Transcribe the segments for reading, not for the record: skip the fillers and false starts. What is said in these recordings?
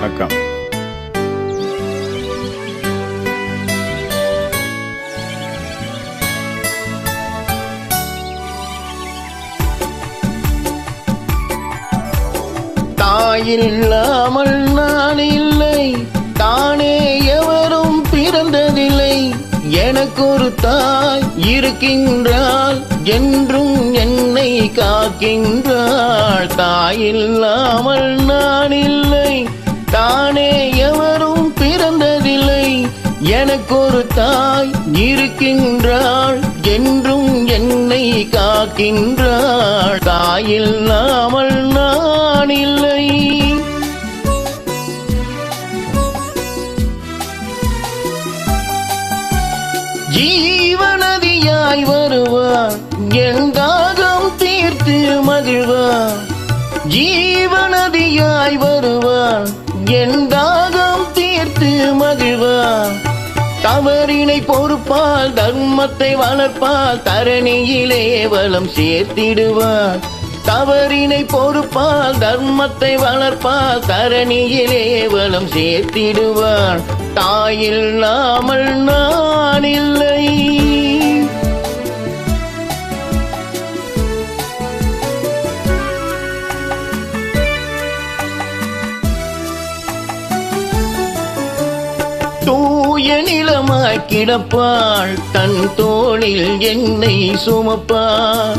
வணக்கம். தாயில்லாமல் நான் இல்லை, தானே எவரும் பிறந்ததில்லை. எனக்கு ஒரு தாய் இருக்கின்றாள், என்றும் என்னை காக்கின்றாள். தாயில்லாமல் நான் இல்லை, தானே எவரும் பிறந்ததில்லை. எனக்கு ஒரு தாய் இருக்கின்றாள், என்றும் என்னை காக்கின்றாள். தாயில்லாமல் நான் இல்லை. ஜீவநதியாய் வருவார், என் தாகம் தீர்த்து மகிழ்வார். ஜீவநதியாய் வருவார், என் தாகம் தீர்த்து மகிழ்வார். தவறினை பொறுப்பால், தர்மத்தை வளர்ப்பால், தரணியிலே வளம் சேர்த்திடுவார். தவறினை பொறுப்பால், தர்மத்தை வளர்ப்பால், தரணியிலே வளம் சேர்த்திடுவார். தாயில்லாமல் நான் இல்லை. தூய நிலமாய் கிடப்பாள், தன் தோளில் என்னை சுமப்பாள்.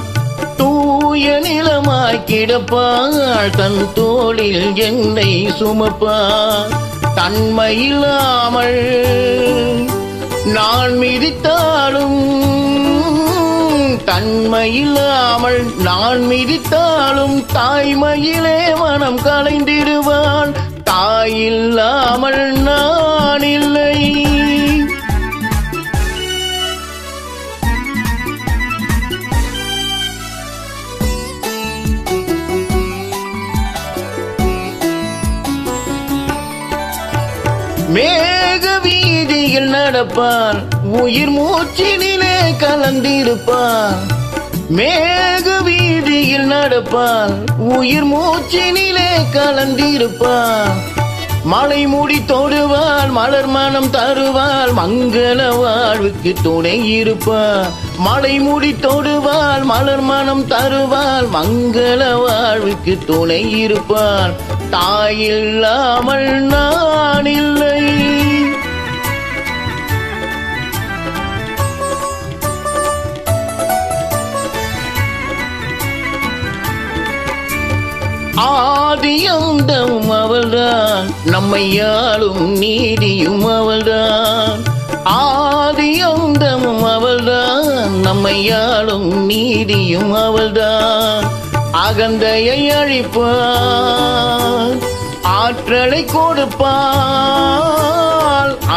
தூய நிலமாய் கிடப்பாள், தன் தோளில் என்னை சுமப்பாள். தன்மையில்லாமல் நான் மிதித்தாலும், தன்மையில்லாமல் நான் மிதித்தாலும், தாய்மையிலே மனம் கலைந்திடுவான். தாயில்லாமல் நான் இல்லை. மேக வீதியில் நடப்பார், உயிர் மூச்சினிலே கலந்திருப்பார். மேக வீதியில் நடப்பார், உயிர் மூச்சினிலே கலந்திருப்பார். மலை மூடி தொடுவாள், மலர் மனம் தருவாள், மங்கள வாழ்வுக்கு துணை இருப்பார். மலை மூடி தொடுவாள், மலர் மனம் தருவாள், மங்கள வாழ்வுக்கு துணை இருப்பார். தாயில்லாமல் நான் இல்லை. ஆதியந்தம் அவள்தான், நம்மை ஆளும் நீதியும் அவள்தான். ஆதியந்தமும் அவள்தான், நம்மை ஆளும் நீதியும் அவள்தான். அகந்தையை அழிப்பாள், ஆற்றலை கொடுப்பாள்.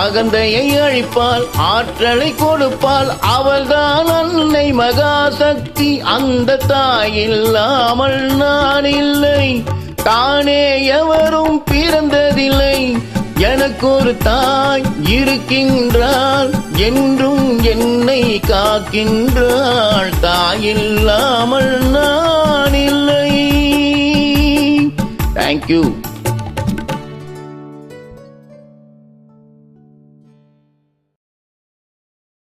அகந்தையை அழிப்பாள், ஆற்றலை கொடுப்பாள். அவள்தான் அன்னை மகாசக்தி. அந்த தாயில்லாமல் நான் இல்லை, தானே எவரும் பிறந்ததில்லை. எனக்கு ஒரு தாய் இருக்கின்றாள், என்றும் என்னை காக்கின்றாள். தாயில்லாமல் நான் இல்லை. Thank you.